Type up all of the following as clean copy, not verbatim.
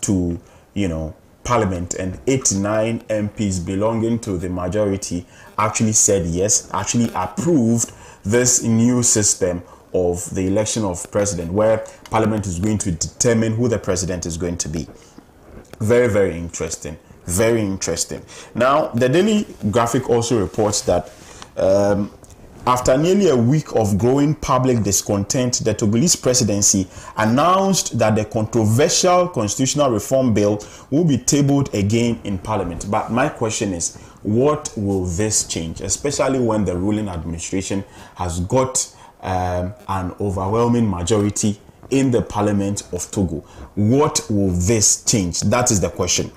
to, Parliament, and 89 MPs belonging to the majority actually said yes, actually approved this new system of the election of president, where Parliament is going to determine who the president is going to be. Very, very interesting. Very interesting. Now, the Daily Graphic also reports that after nearly a week of growing public discontent, the Togolese presidency announced that the controversial constitutional reform bill will be tabled again in Parliament. But my question is, what will this change, especially when the ruling administration has got an overwhelming majority in the Parliament of Togo? What will this change? That is the question.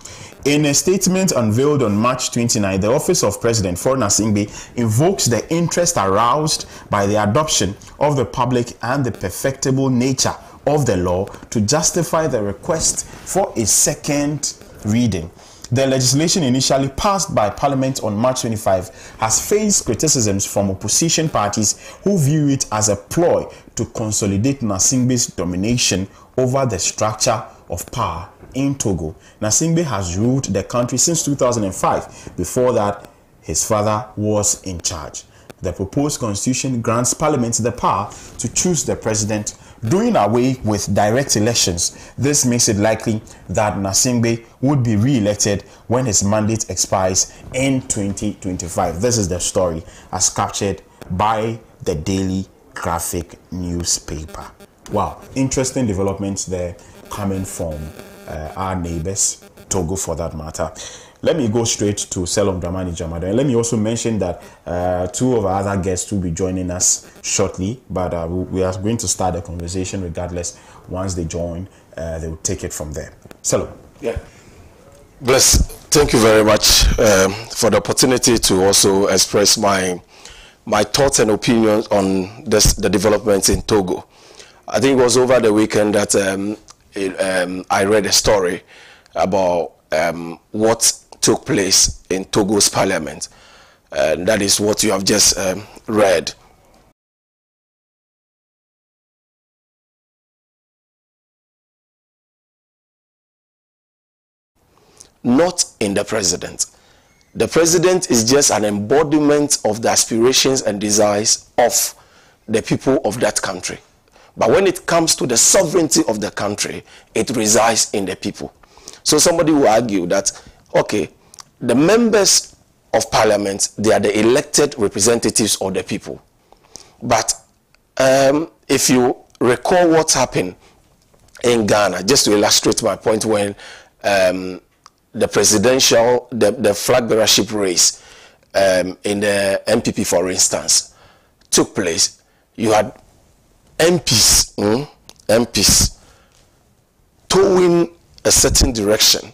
In a statement unveiled on March 29, the Office of President Faure Gnassingbé invokes the interest aroused by the adoption of the public and the perfectible nature of the law to justify the request for a second reading. The legislation, initially passed by Parliament on March 25, has faced criticisms from opposition parties who view it as a ploy to consolidate Gnassingbé's domination over the structure of power in Togo. Gnassingbé has ruled the country since 2005. Before that, his father was in charge. The proposed constitution grants Parliament the power to choose the president, doing away with direct elections. This makes it likely that Gnassingbé would be re-elected when his mandate expires in 2025. This is the story as captured by the Daily Graphic newspaper. Wow, interesting developments there coming from our neighbors, Togo for that matter. Let me go straight to Selom Dramani Jamadon. And let me also mention that two of our other guests will be joining us shortly, but we are going to start the conversation regardless. Once they join, they will take it from there. Selom. Yeah. Bless. Thank you very much for the opportunity to also express my thoughts and opinions on the developments in Togo. I think it was over the weekend that I read a story about what took place in Togo's parliament. And that is what you have just read. Not in the president. The president is just an embodiment of the aspirations and desires of the people of that country. But when it comes to the sovereignty of the country, it resides in the people. So somebody will argue that, okay, the members of parliament, they are the elected representatives of the people. But if you recall what happened in Ghana, just to illustrate my point, when the presidential, the flag bearership race in the MPP, for instance, took place, you had MPs towing a certain direction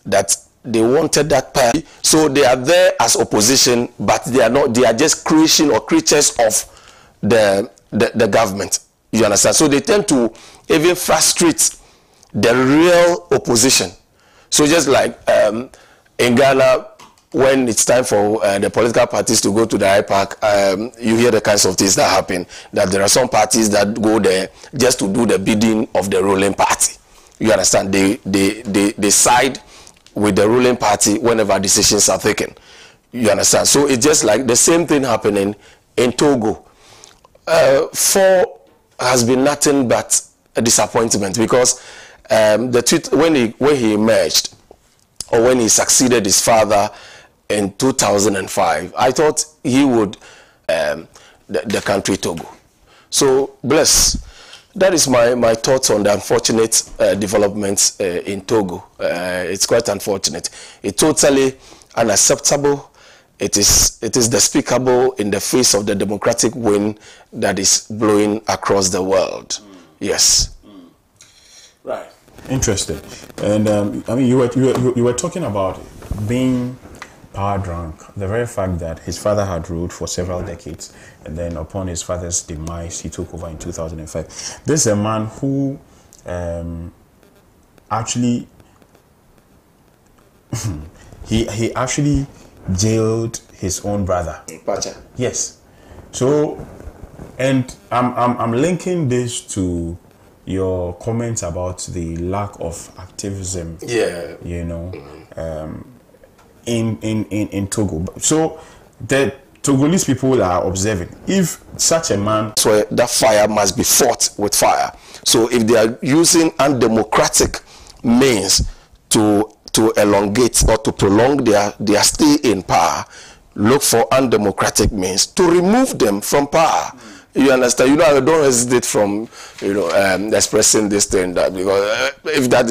that they wanted that party. So they are there as opposition, but they are not, they are just creation or creatures of the government. You understand? So they tend to even frustrate the real opposition. So just like in Ghana, when it's time for the political parties to go to the IPAC, you hear the kinds of things that happen, that there are some parties that go there just to do the bidding of the ruling party. You understand? They side with the ruling party whenever decisions are taken. You understand? So it's just like the same thing happening in Togo. Faure has been nothing but a disappointment, because the tweet, when he emerged, or when he succeeded his father in 2005, I thought he would the country Togo. So bless. That is my thoughts on the unfortunate developments in Togo. It's quite unfortunate. It's totally unacceptable. It is despicable in the face of the democratic wind that is blowing across the world. Yes. Right. Interesting. And I mean, you were talking about being power drunk. The very fact that his father had ruled for several decades, and then upon his father's demise, he took over in 2005. This is a man who actually he actually jailed his own brother. Pacha. Yes. So, and I'm linking this to, your comments about the lack of activism, Yeah. you know, in Togo. So the Togolese people are observing. If such a man, so that fire must be fought with fire. So if they are using undemocratic means to elongate or to prolong their stay in power, look for undemocratic means to remove them from power. You understand? You know, I don't hesitate from, you know, expressing this thing, that because if that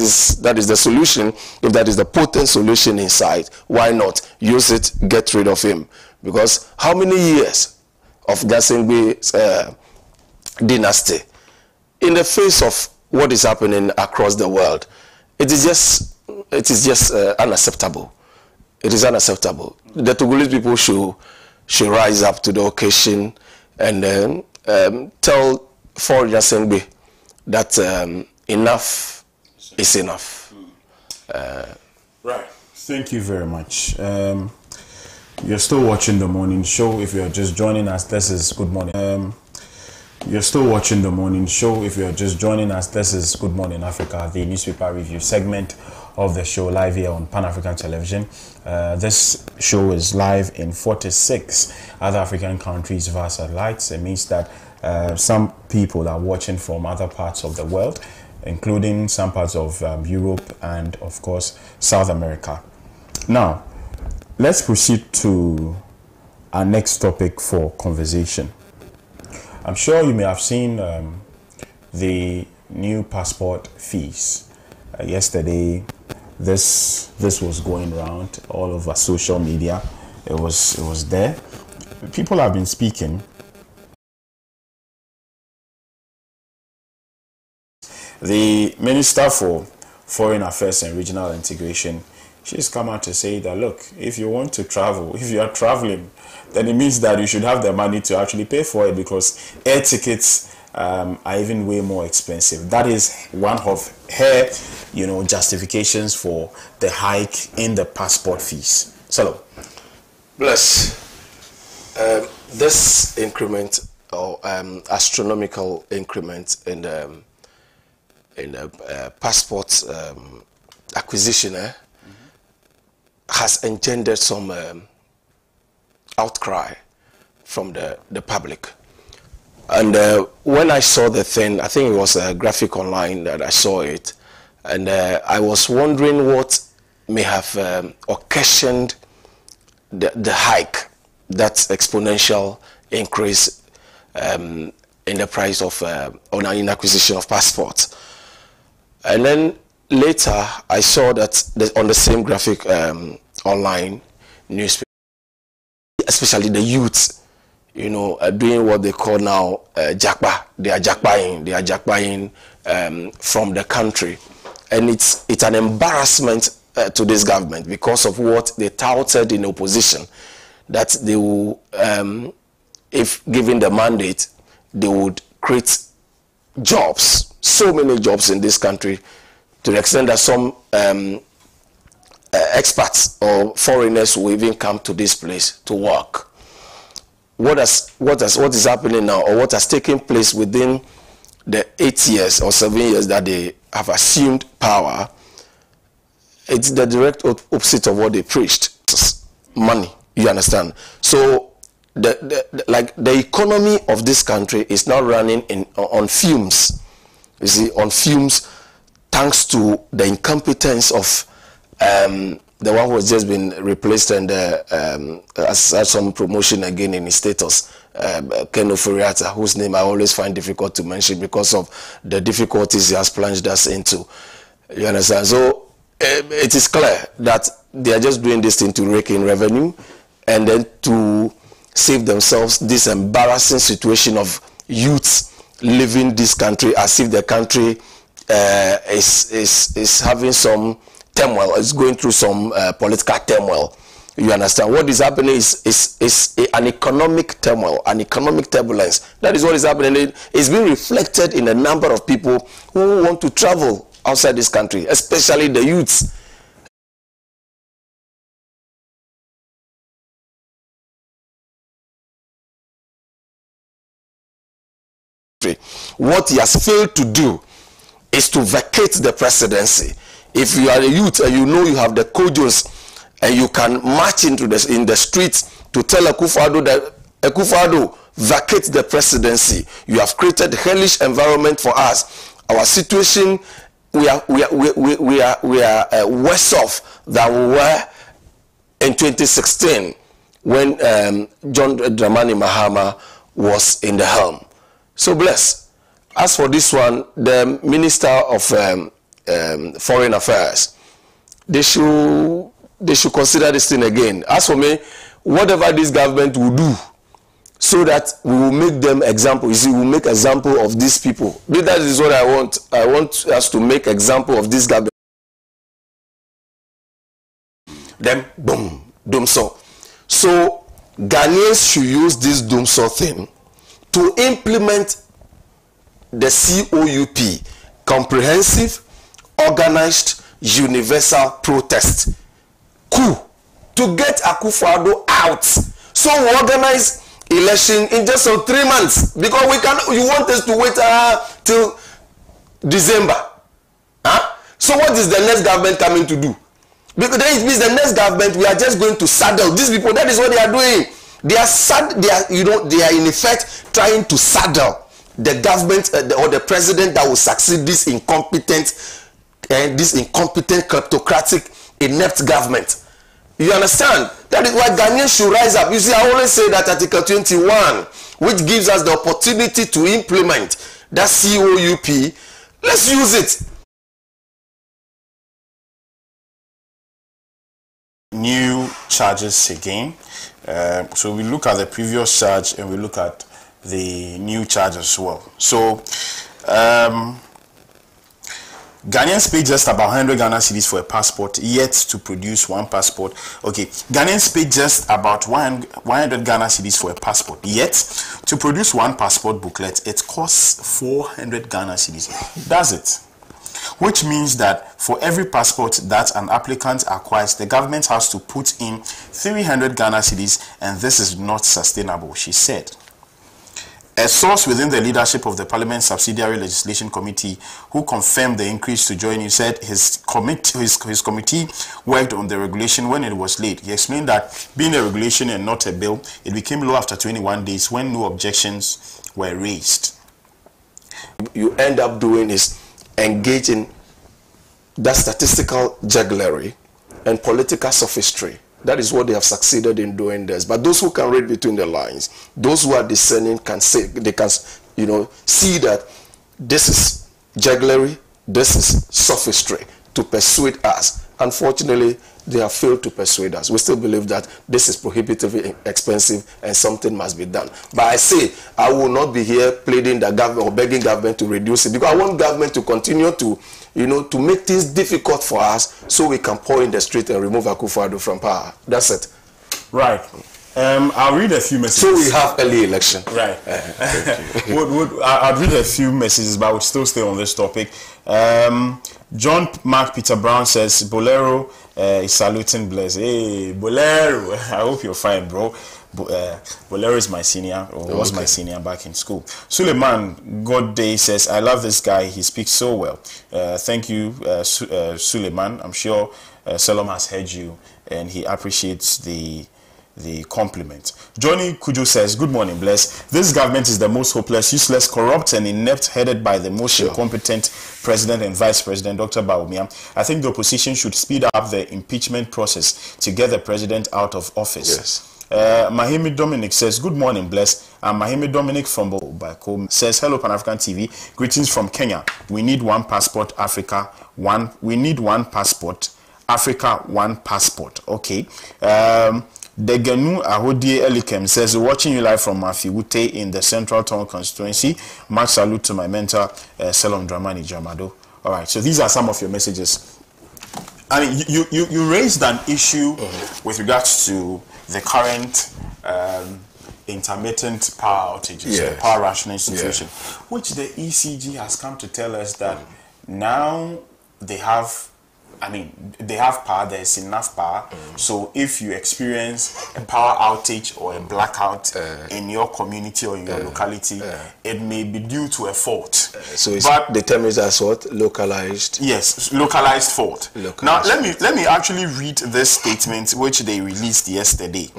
is the solution, if that is the potent solution in sight, why not use it? Get rid of him. Because how many years of Gasingbe's dynasty, in the face of what is happening across the world, it is just unacceptable. It is unacceptable. The Togolese people should rise up to the occasion and then tell foreign Assembly that enough is enough. Right. Thank you very much. You're still watching The Morning Show. If you're just joining us, this is Good Morning. You're still watching The Morning Show. If you're just joining us, this is Good Morning Africa, the newspaper review segment of the show, live here on Pan-African Television. This show is live in 46 other African countries via satellites. It means that some people are watching from other parts of the world, including some parts of Europe and, of course, South America. Now, let's proceed to our next topic for conversation. I'm sure you may have seen the new passport fees. Yesterday, this was going around all over social media. It was there. People have been speaking. The Minister for Foreign Affairs and Regional Integration, she's come out to say that, look, if you want to travel, if you are traveling, then it means that you should have the money to actually pay for it, because air tickets are even way more expensive. That is one of her, you know, justifications for the hike in the passport fees. So, Bless. This increment, or astronomical increment in the passport acquisition, has engendered some outcry from the public. And when I saw the thing, I think it was a graphic online that I saw it, and I was wondering what may have occasioned the hike, that exponential increase in the price of in acquisition of passports. And then later I saw that on the same graphic online newspaper, especially the youths, you know, doing what they call now jakpa. They are jakpaing from the country, and it's an embarrassment to this government, because of what they touted in opposition, that they will, if given the mandate, they would create jobs, so many jobs in this country, to the extent that some expats or foreigners will even come to this place to work. What is happening now, or what has taken place within the 8 years or 7 years that they have assumed power, it's the direct opposite of what they preached. Money, you understand? So the economy of this country is now running on fumes. You see, on fumes, thanks to the incompetence of the one who has just been replaced and has had some promotion again in his status, Ken Ofori-Atta, whose name I always find difficult to mention because of the difficulties he has plunged us into. You understand? So it is clear that they are just doing this thing to rake in revenue, and then to save themselves this embarrassing situation of youths leaving this country as if the country is having some turmoil, is going through some political turmoil. You understand? What is happening is an economic turmoil, an economic turbulence. That is what is happening. It's being reflected in a number of people who want to travel outside this country, especially the youths. What he has failed to do is to vacate the presidency. If you are a youth and you know you have the cudgels and you can march in the streets to tell Akufo-Addo that Akufo-Addo, vacate the presidency. You have created a hellish environment for us. Our situation, we are worse off than we were in 2016 when John Dramani Mahama was in the helm. So bless. As for this one, the Minister of Foreign Affairs, they should consider this thing again. As for me, whatever this government will do, so that we will make them example. You see, we will make example of these people. That is what I want. I want us to make example of this government. Then boom, Dumsor. So Ghanaians should use this Dumsor thing to implement the COUP, comprehensive, organized, universal protest coup, to get Akufo-Addo out. So we organize election in just 3 months, because you want us to wait till December. So what is the next government coming to do? Because then it means the next government, we are just going to saddle these people. That is what they are doing. They are in effect trying to saddle the government or the president that will succeed this incompetent kleptocratic, inept government. You understand? That is why Ghanaians should rise up. You see, I always say that Article 21, which gives us the opportunity to implement that COUP, let's use it. New charges again. So we look at the previous charge and we look at the new charge as well. So Ghanaians pay just about 100 Ghana cedis for a passport, yet to produce one passport. Okay, Ghanaians pay just about 100 Ghana cedis for a passport, yet to produce one passport booklet, it costs 400 Ghana cedis. That's it. Which means that for every passport that an applicant acquires, the government has to put in 300 Ghana cedis, and this is not sustainable, she said. A source within the leadership of the Parliament Subsidiary Legislation Committee who confirmed the increase to join you said his committee worked on the regulation when it was late. He explained that being a regulation and not a bill, it became law after 21 days when no objections were raised. You end up doing is engaging that statistical jugglery and political sophistry. That is what they have succeeded in doing this. But those who can read between the lines, those who are discerning can say, they can, see that this is jugglery, this is sophistry to persuade us. Unfortunately, they have failed to persuade us. We still believe that this is prohibitively expensive and something must be done. But I say, I will not be here pleading the government or begging government to reduce it, because I want government to continue to, to make things difficult for us so we can pour in the street and remove Akufo-Addo from power. That's it. Right. I'll read a few messages. So we have early election. Right. I'll read a few messages, but we'll still stay on this topic. John Mark Peter Brown says, Bolero is saluting Bless. Hey, Bolero. I hope you're fine, bro. Bolero is my senior, or was my senior back in school. Suleiman God Day says, I love this guy. He speaks so well. Thank you, Suleiman. I'm sure Salom has heard you, and he appreciates the compliment. Johnny Kujo says, good morning, Bless. This government is the most hopeless, useless, corrupt, and inept, headed by the most incompetent President and Vice President, Dr. Bawumia. I think the opposition should speed up the impeachment process to get the president out of office. Yes. Mahimi Dominic says, good morning, Bless. Mahimi Dominic from back home says, hello, Pan African TV. Greetings from Kenya. We need one passport, Africa. We need one passport, Africa, one passport. Okay. Degenu Ahodie Elikem says, watching you live from Mafiwute in the Central Town constituency. Much salute to my mentor, Salom Dramani Jamado. All right, so these are some of your messages. I mean, you raised an issue with regards to the current intermittent power outages, the power rationing situation, which the ECG has come to tell us that now they have I mean, they have power, there's enough power. So if you experience a power outage or a blackout in your community or in your locality, it may be due to a fault. So it's determined as what? Localized? Yes, localized fault. Localized. Now, let me actually read this statement which they released yesterday.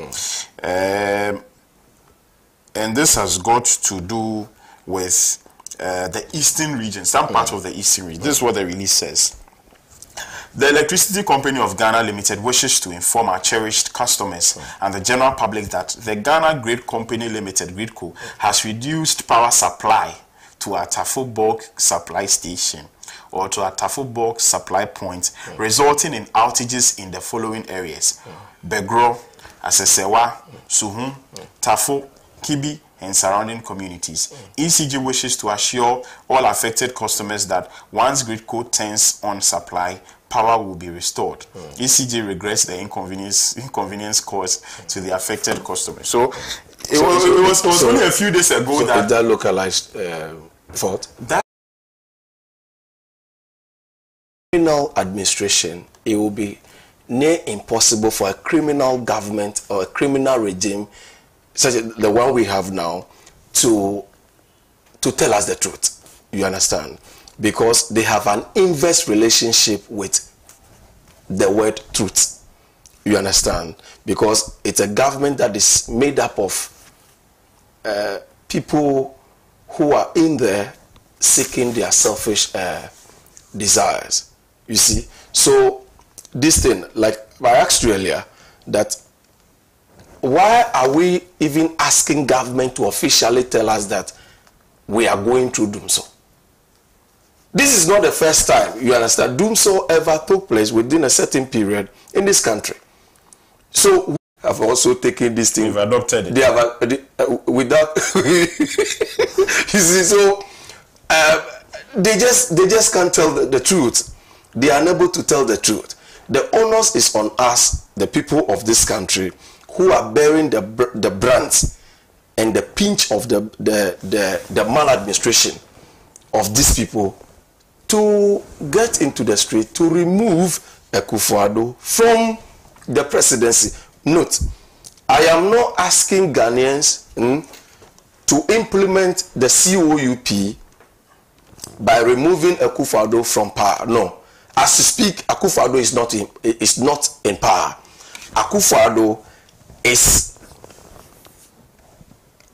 And this has got to do with the eastern region, some part of the eastern region. This is what the release says. The Electricity Company of Ghana Limited wishes to inform our cherished customers and the general public that the Ghana Grid Company Limited, GridCo, has reduced power supply to our Tafo bulk supply station or to our Tafo bulk supply point, resulting in outages in the following areas: Begro, Asesewa, Suhum, Tafo, Kibi, and surrounding communities. ECG wishes to assure all affected customers that once GridCo turns on supply, power will be restored. ECG regrets the inconvenience caused to the affected customers. So it was only a few days ago that localized fault. That criminal administration, it will be near impossible for a criminal government or a criminal regime such as the one we have now to tell us the truth. You understand? Because they have an inverse relationship with the word truth. You understand? Because it's a government that is made up of people who are in there seeking their selfish desires. You see? So this thing, like I asked you earlier, that why are we even asking government to officially tell us that we are going through Dumso? This is not the first time, you understand, Dumso ever took place within a certain period in this country. So we have also taken this thing. We've adopted it. They have without you see, so they just can't tell the truth. They are unable to tell the truth. The onus is on us, the people of this country, who are bearing the brunt and the pinch of the maladministration of these people, to get into the street to remove Akufo-Addo from the presidency. Note, I am not asking Ghanaians to implement the COUP by removing Akufo-Addo from power. No. As you speak, Akufo-Addo is not in power. Akufo-Addo is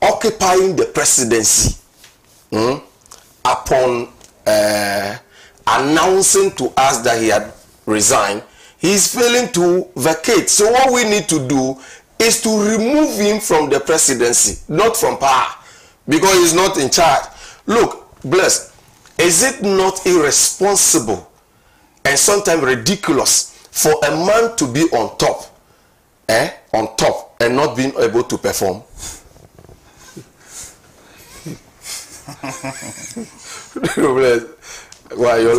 occupying the presidency upon announcing to us that he had resigned. He is failing to vacate. So what we need to do is to remove him from the presidency, not from power, because he's not in charge. Look, Bless, is it not irresponsible and sometimes ridiculous for a man to be on top and not being able to perform? Why your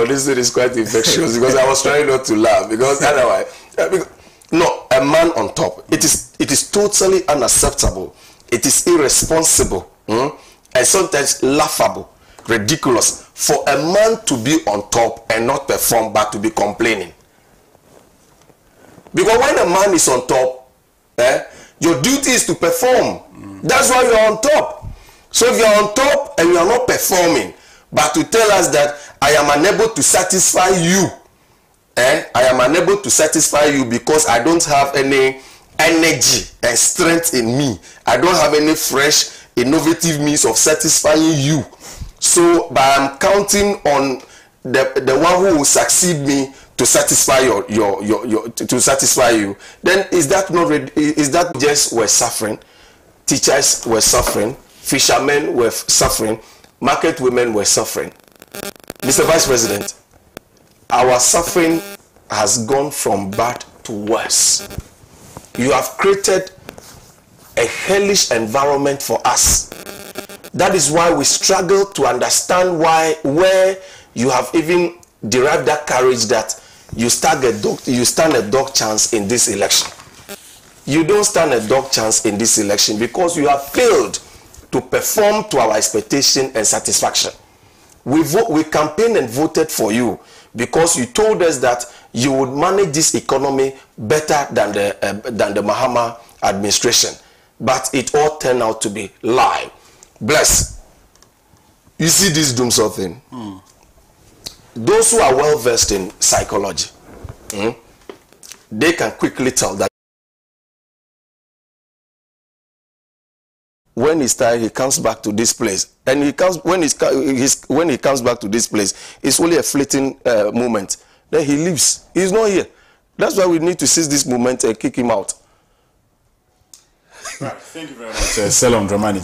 listening is quite infectious, because I was trying not to laugh, because otherwise, no, a man on top. It is totally unacceptable. It is irresponsible, and sometimes laughable, ridiculous for a man to be on top and not perform, but to be complaining. Because when a man is on top, your duty is to perform. That's why you're on top. So if you're on top and you are not performing, but to tell us that I am unable to satisfy you, I am unable to satisfy you because I don't have any energy and strength in me. I don't have any fresh, innovative means of satisfying you. So, but I'm counting on the one who will succeed me to satisfy to satisfy you. Then is that just we're suffering? Teachers were suffering. Fishermen were suffering. Market women were suffering. Mr. Vice President, our suffering has gone from bad to worse. You have created a hellish environment for us. That is why we struggle to understand where you have even derived that courage that you stand a dog chance in this election. You don't stand a dog chance in this election because you have failed to perform to our expectation and satisfaction. We campaigned and voted for you because you told us that you would manage this economy better than the Mahama administration. But it all turned out to be lie. Bless. You see this doomsday thing? Those who are well versed in psychology, they can quickly tell that when he comes back to this place, and when he comes back to this place, it's only a fleeting moment. Then he leaves. He's not here. That's why we need to seize this moment and kick him out. Right. Thank you very much, Selom Dramani.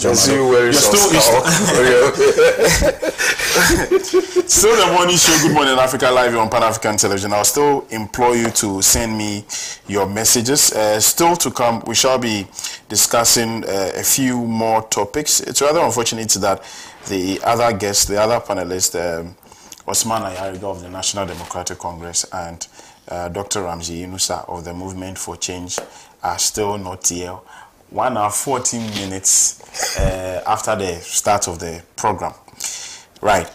Still the morning show, Good Morning Africa, live on Pan African Television. I'll still implore you to send me your messages. Still to come, we shall be discussing a few more topics. It's rather unfortunate that the other guests, the other panelists, Osman Ayariga of the National Democratic Congress and Dr. Ramsey Inusa of the Movement for Change are still not here. 1 hour 14 minutes after the start of the program. Right.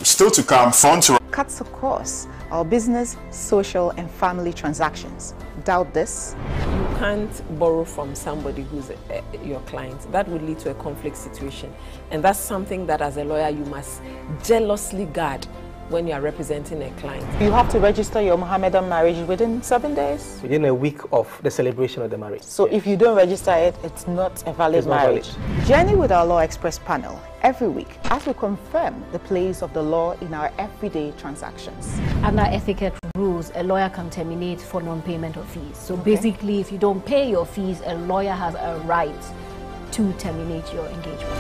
Still to come, front to cuts across our business, social, and family transactions. Doubt this? You can't borrow from somebody who's your client. That would lead to a conflict situation. And that's something that as a lawyer you must jealously guard when you are representing a client. You have to register your Mohammedan marriage within 7 days? Within a week of the celebration of the marriage. So if you don't register it, it's not a valid marriage. Journey with our Law Express panel every week as we confirm the place of the law in our everyday transactions. Under etiquette rules, a lawyer can terminate for non-payment of fees. So basically, if you don't pay your fees, a lawyer has a right to terminate your engagement.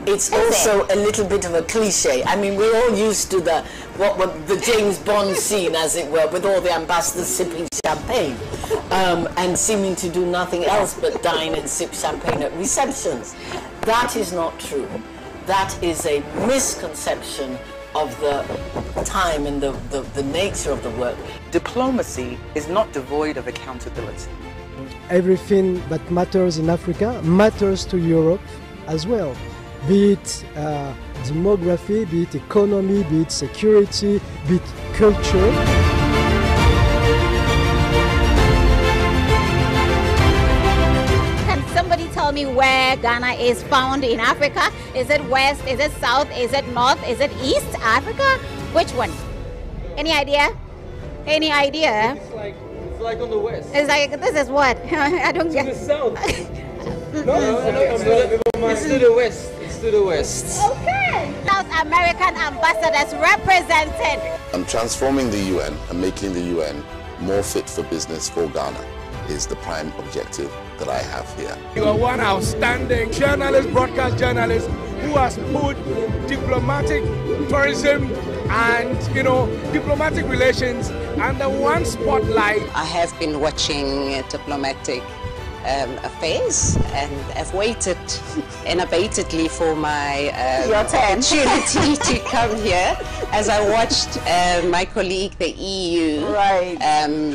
It's also a little bit of a cliche. I mean, we're all used to the James Bond scene, as it were, with all the ambassadors sipping champagne and seeming to do nothing else but dine and sip champagne at receptions. That is not true. That is a misconception of the time and the nature of the work. Diplomacy is not devoid of accountability. Everything that matters in Africa matters to Europe as well. Be it demography, be it economy, be it security, be it culture. Can somebody tell me where Ghana is found in Africa? Is it west? Is it south? Is it north? Is it east Africa? Which one? Any idea? Any idea? It's like on the west. It's like, this is what? I don't get it. It's the south. It's to the west. It's to the west. Okay. South American ambassadors represented. I'm transforming the UN and making the UN more fit for business for Ghana is the prime objective that I have here. You are one outstanding journalist, broadcast journalist, who has put diplomatic tourism and, diplomatic relations under one spotlight. I have been watching diplomatic affairs, and I've waited unabatedly for my opportunity to come here as I watched my colleague, the EU,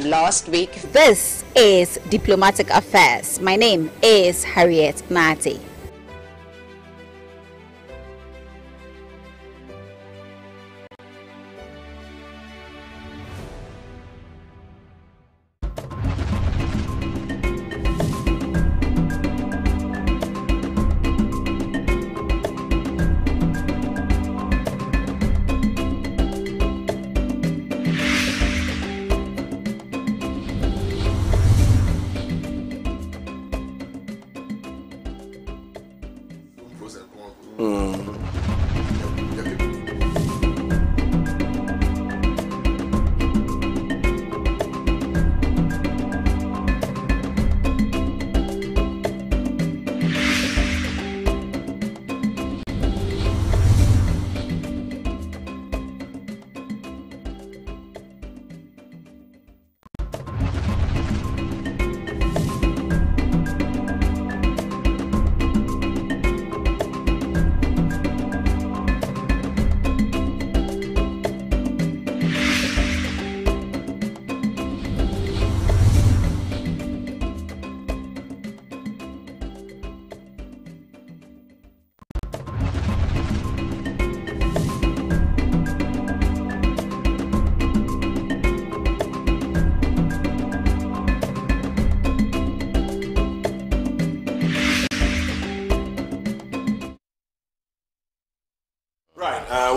last week. This is Diplomatic Affairs. My name is Harriet Nati.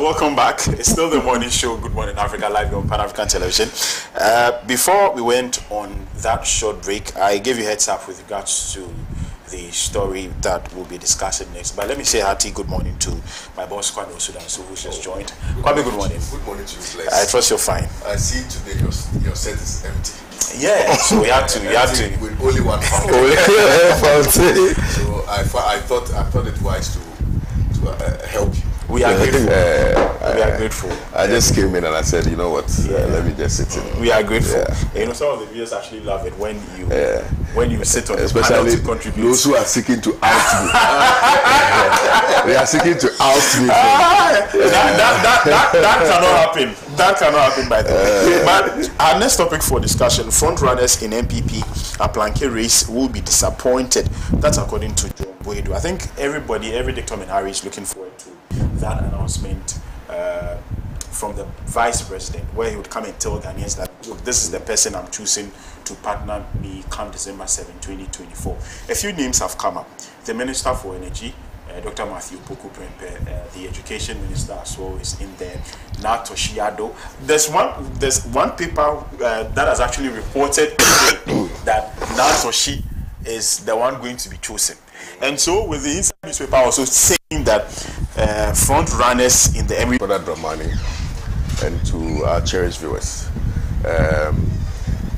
welcome back. It's still the morning show, Good Morning Africa, live on Pan African Television. Before we went on that short break, I gave you heads up with regards to the story that we'll be discussing next. But let me say hearty good morning to my boss, Kwame Osudanso, who's just joined. Kwame, good morning. Good morning to you, Bless. I trust you're fine. I see today your set is empty. Yeah, so we had to. With only one fountain. So I thought it wise to help you. We are grateful. We are grateful. I just came in and I said, you know what? Let me just sit in. We are grateful. You know, some of the viewers actually love it when you sit on the panel to contribute. Those who are seeking to oust me. They are seeking to oust me. That cannot happen. That cannot happen, by the way. But our next topic for discussion: front runners in MPP Aplanke race will be disappointed. That's according to John Boydo. I think every Dictum and Harry is looking forward to that announcement from the vice president, where he would come and tell Ghanaians that, look, this is the person I'm choosing to partner me come December 7, 2024. A few names have come up. The Minister for Energy, Dr. Matthew Poku Prempeh, the Education Minister as well is in there. Natoshi Addo. There's one paper that has actually reported that Natoshi is the one going to be chosen. And so, with the inside newspaper also saying that front runners in the Emirates. Brother Dramani and to our cherished viewers,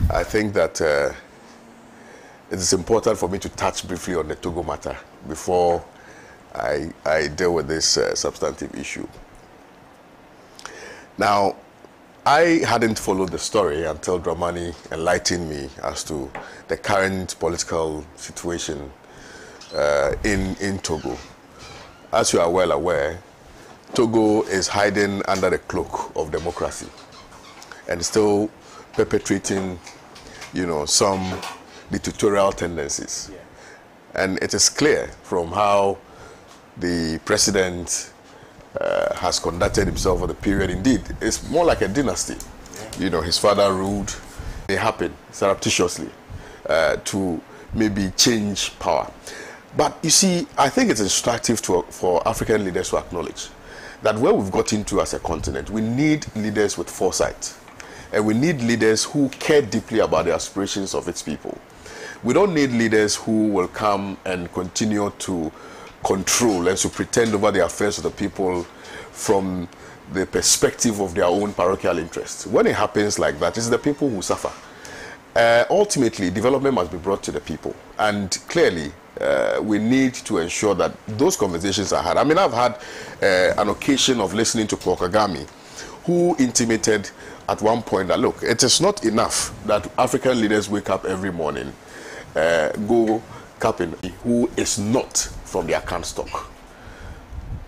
I think that it is important for me to touch briefly on the Togo matter before I deal with this substantive issue. Now, I hadn't followed the story until Dramani enlightened me as to the current political situation in Togo. As you are well aware, Togo is hiding under the cloak of democracy and still perpetrating, some dictatorial tendencies. Yeah. And it is clear from how the president has conducted himself for the period. Indeed, it's more like a dynasty. Yeah. His father ruled. It happened surreptitiously to maybe change power. But you see, I think it's instructive for African leaders to acknowledge that where we've got into as a continent, we need leaders with foresight. And we need leaders who care deeply about the aspirations of its people. We don't need leaders who will come and continue to control and to pretend over the affairs of the people from the perspective of their own parochial interests. When it happens like that, it's the people who suffer. Ultimately, development must be brought to the people. And clearly, we need to ensure that those conversations are had. I mean, I've had an occasion of listening to Paul Kagame, who intimated at one point that, look, it is not enough that African leaders wake up every morning, go capping who is not from their can stock.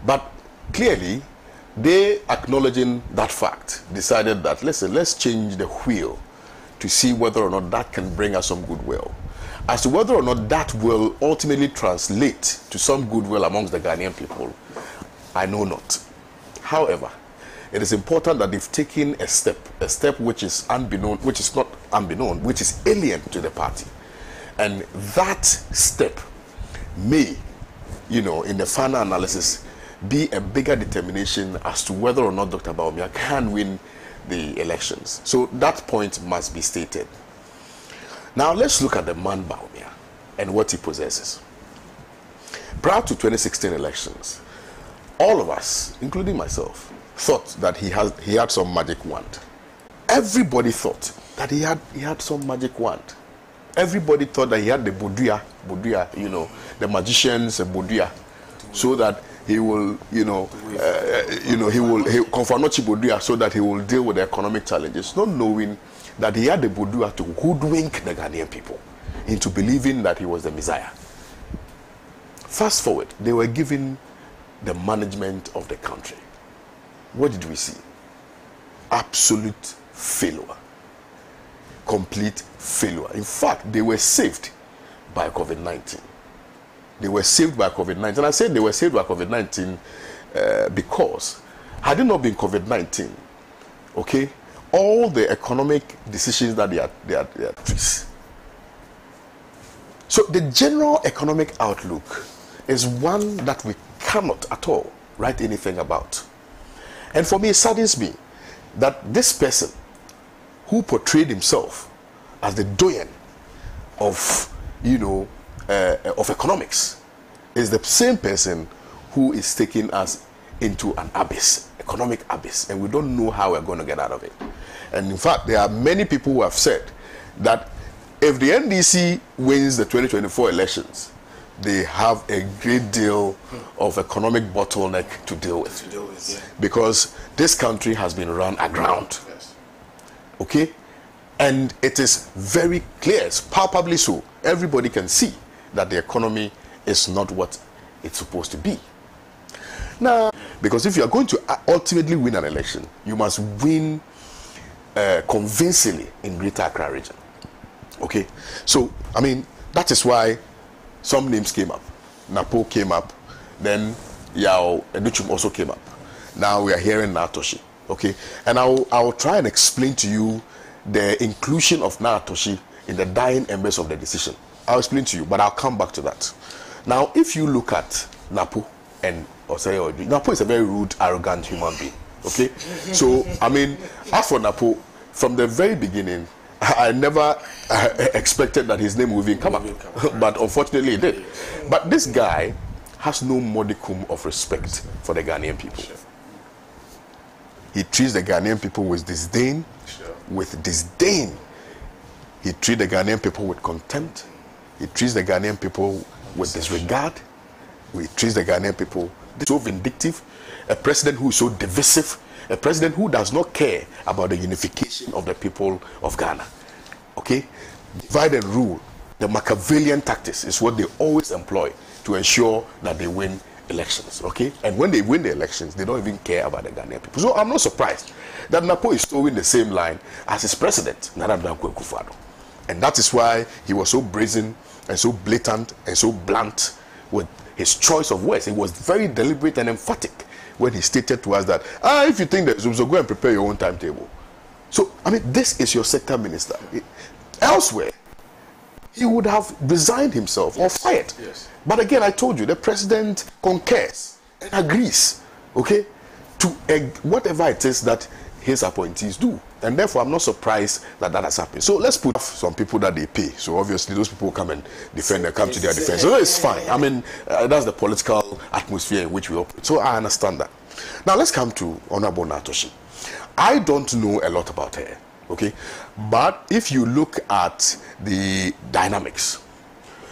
But clearly, they, acknowledging that fact, decided that, listen, let's change the wheel to see whether or not that can bring us some goodwill. As to whether or not that will ultimately translate to some goodwill amongst the Ghanaian people, I know not. However, it is important that they've taken a step which is unbeknown, which is not unbeknown, which is alien to the party. And that step may, in the final analysis, be a bigger determination as to whether or not Dr. Bawumia can win the elections. So that point must be stated. Now let's look at the man Bawumia and what he possesses. Prior to 2016 elections, all of us, including myself, thought that he had some magic wand. Everybody thought that he had some magic wand. Everybody thought that he had the Boduya, the magician's Boduya, so that he will, he will Konfanochi Boduya, so that he will deal with the economic challenges, not knowing that he had the Boduya to hoodwink the Ghanaian people into believing that he was the Messiah. Fast forward, they were given the management of the country. What did we see? Absolute failure. Complete failure. In fact, they were saved by COVID-19. They were saved by COVID-19. And I said they were saved by COVID-19 because had it not been COVID-19, okay, all the economic decisions that they had trees. So the general economic outlook is one that we cannot at all write anything about. And for me, it saddens me that this person who portrayed himself as the doyen of, of economics is the same person who is taking us into an abyss, economic abyss, and we don't know how we're going to get out of it. And in fact, there are many people who have said that if the NDC wins the 2024 elections, they have a great deal of economic bottleneck to deal with. Because this country has been run aground. Yes. Okay? And it is very clear, it's palpably so. Everybody can see that the economy is not what it's supposed to be. Now, because if you are going to ultimately win an election, you must win convincingly in Greater Accra region. Okay? So, I mean, that is why some names came up. Napo came up. Then Yao Educhum also came up. Now we are hearing Natoshi. Okay? And I'll try and explain to you the inclusion of Natoshi in the dying embers of the decision. I'll explain to you, but I'll come back to that. Now, if you look at Napo and Osei Odu, Napo is a very rude, arrogant human being. Okay? So, I mean, as for Napo, from the very beginning, I never expected that his name would even come up. But unfortunately it did. But this guy has no modicum of respect for the Ghanaian people. He treats the Ghanaian people with disdain. He treats the Ghanaian people with contempt. He treats the Ghanaian people with disregard. He treats the Ghanaian people so vindictive. A president who is so divisive. A president who does not care about the unification of the people of Ghana. Okay? Divide and rule. The Machiavellian tactics is what they always employ to ensure that they win elections. Okay? And when they win the elections, they don't even care about the Ghanaian people. So I'm not surprised that Napo is towing the same line as his president, Nana Dankwa Akufo-Addo. And that is why he was so brazen and so blatant and so blunt with his choice of words. He was very deliberate and emphatic when he stated to us that, if you think that so go and prepare your own timetable. So, I mean, this is your sector minister. Elsewhere, he would have resigned himself or fired. Yes. But again, I told you, the president concurs and agrees, okay, to whatever it is that his appointees do. And therefore, I'm not surprised that that has happened. So let's put some people that they pay. So obviously, those people come and defend, they come to their defense. So it's fine. I mean, that's the political atmosphere in which we operate. So I understand that. Now let's come to Honorable Natoshi. I don't know a lot about her, okay? But if you look at the dynamics,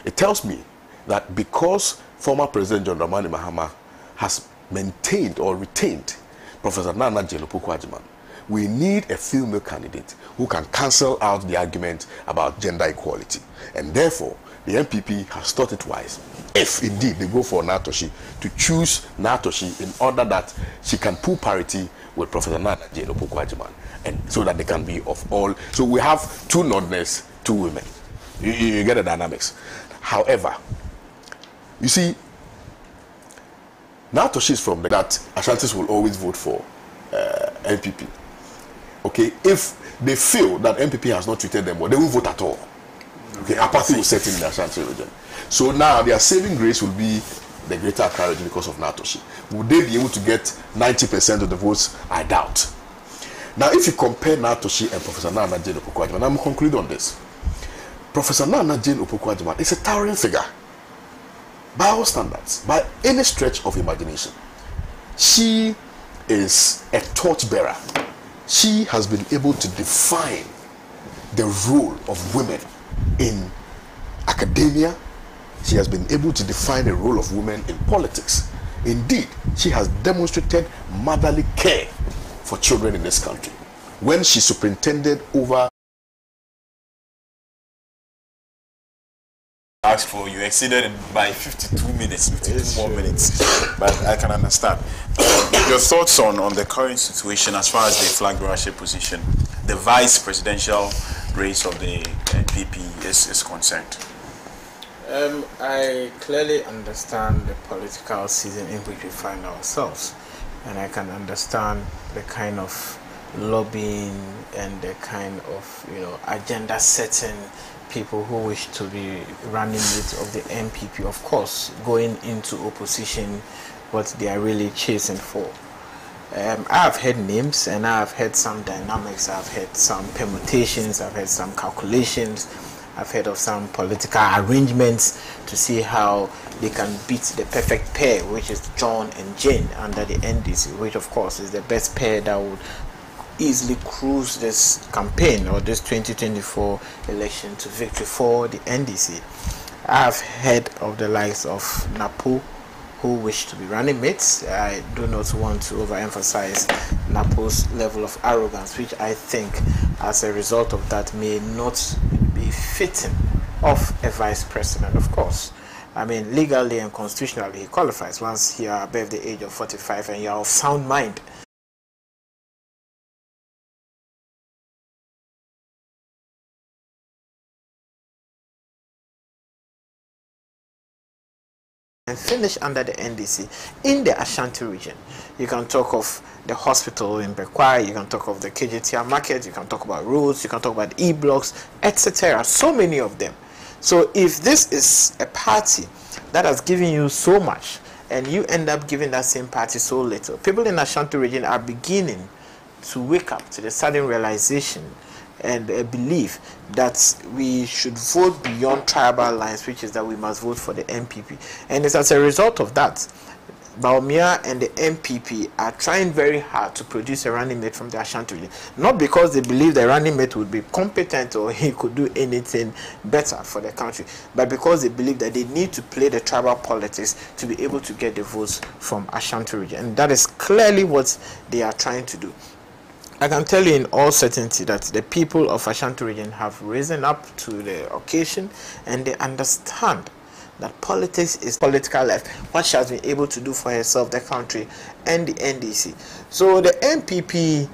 it tells me that because former President John Dramani Mahama has maintained or retained Professor Nana Jane Opoku-Agyeman, we need a female candidate who can cancel out the argument about gender equality. And therefore, the MPP has thought it wise, if indeed they go for Natoshi, to choose Natoshi in order that she can pull parity with Professor Nana Jane Opoku-Agyeman, and so that they can be of all. So we have two Northerners, two women. You get the dynamics. However, you see, Natoshi is from that Ashantis will always vote for MPP. Okay, if they feel that MPP has not treated them well, they won't vote at all. Okay, apathy will set in the Ashanti region. So now their saving grace will be the Greater Accra region because of Natoshi. Would they be able to get 90% of the votes? I doubt. Now, if you compare Natoshi and Professor Nana Jane Opoku-Agyeman, I'm conclude on this. Professor Nana Jane Opoku-Agyeman is a towering figure by all standards, by any stretch of imagination. She is a torchbearer. She has been able to define the role of women in academia. She has been able to define the role of women in politics. Indeed, she has demonstrated motherly care for children in this country. When she superintended over asked for, you exceeded it by 52 minutes, 52 more minutes, but I can understand. Your thoughts on the current situation as far as the flag bearership position, the vice presidential race of the NPP is concerned? I clearly understand the political season in which we find ourselves, and I can understand the kind of lobbying and the kind of agenda setting people who wish to be running mates of the MPP, of course, going into opposition, what they are really chasing for. I've heard names and I've heard some dynamics, I've heard some permutations, I've heard some calculations, I've heard of some political arrangements to see how they can beat the perfect pair, which is John and Jane under the NDC, which of course is the best pair that would easily cruise this campaign or this 2024 election to victory for the NDC. I've heard of the likes of Napo, who wish to be running mates. I do not want to overemphasize Napo's level of arrogance, which I think as a result of that may not be fitting of a vice president. Of course, I mean, legally and constitutionally he qualifies once you are above the age of 45 and you are of sound mind. And finish under the NDC in the Ashanti region. You can talk of the hospital in Bekwai, you can talk of the KJTR market, you can talk about roads, you can talk about e-blocks, etc. So many of them. So if this is a party that has given you so much and you end up giving that same party so little, people in the Ashanti region are beginning to wake up to the sudden realization and a belief that we should vote beyond tribal lines, which is that we must vote for the MPP. And it's as a result of that, Bawumia and the MPP are trying very hard to produce a running mate from the Ashanti region. Not because they believe the running mate would be competent or he could do anything better for the country, but because they believe that they need to play the tribal politics to be able to get the votes from Ashanti region. And that is clearly what they are trying to do. I can tell you in all certainty that the people of Ashanti region have risen up to the occasion and they understand that politics is political life, what she has been able to do for herself, the country, and the NDC. So the MPP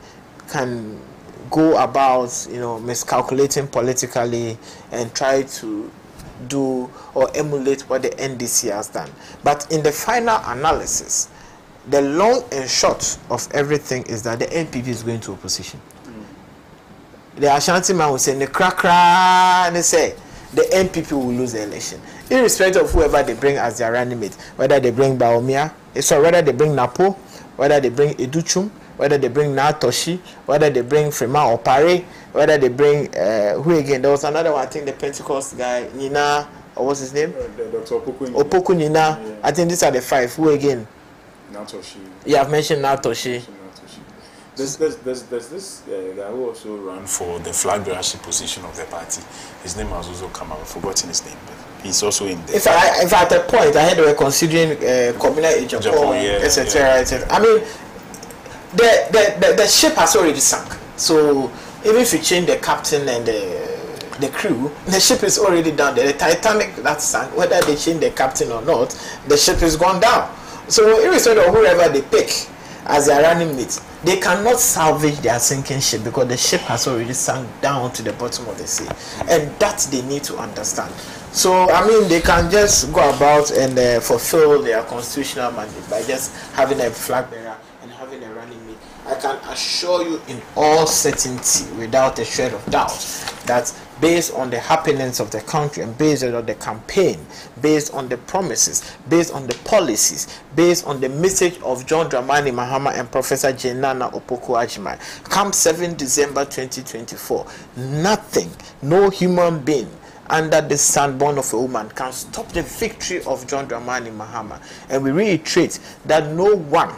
can go about, you know, miscalculating politically and try to do or emulate what the NDC has done. But in the final analysis, the long and short of everything is that the NPP is going to opposition. The Ashanti man will say, and they say, the NPP will lose the election. Irrespective of whoever they bring as their running mate, whether they bring Bawumia, whether they bring Napo, whether they bring Educhum, whether they bring Natoshi, whether they bring Freeman Opare, whether they bring, who again? There was another one, I think the Pentecost guy, Nina, or what's his name? Dr. Opoku Nina. Yeah. I think these are the five. Who again? Natoshi. Yeah, I've mentioned Natoshi. There's this guy who also ran for the flag bearership position of the party. His name has also come out. I've forgotten his name, but he's also in there. If at a point I heard they were considering communal agent, etc., etc. I mean, the ship has already sunk. So even if you change the captain and the crew, the ship is already down there. The Titanic that sank, whether they change the captain or not, the ship is gone down. So irrespective of whoever they pick as their running mate, they cannot salvage their sinking ship because the ship has already sunk down to the bottom of the sea. And that they need to understand. So, I mean, they can just go about and fulfill their constitutional mandate by just having a flag bearer and having a running mate. I can assure you in all certainty, without a shred of doubt, that based on the happenings of the country and based on the campaign, based on the promises, based on the policies, based on the message of John Dramani Mahama and Professor Jenana Opoku Agyeman, come 7 December 2024, nothing, no human being under the sun born of a woman can stop the victory of John Dramani Mahama. And we reiterate that no one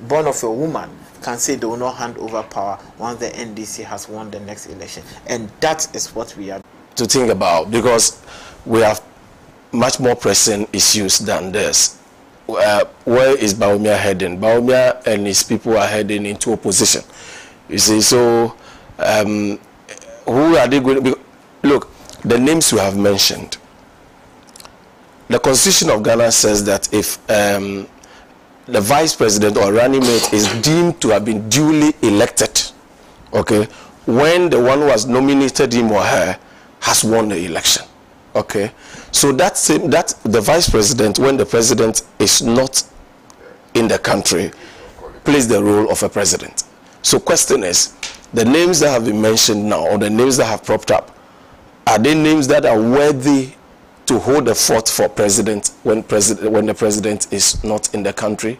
born of a woman can say they will not hand over power once the NDC has won the next election. And that is what we are to think about, because we have much more pressing issues than this. Where is Bawumia heading? Bawumia and his people are heading into opposition. You see, so who are they going to be? Look, the names you have mentioned, the Constitution of Ghana says that if the vice president or running mate is deemed to have been duly elected, okay, when the one who has nominated him or her has won the election, okay, so that the vice president, when the president is not in the country, plays the role of a president. So question is, the names that have been mentioned now, or the names that have propped up, are they names that are worthy to hold the fort for president when the president is not in the country?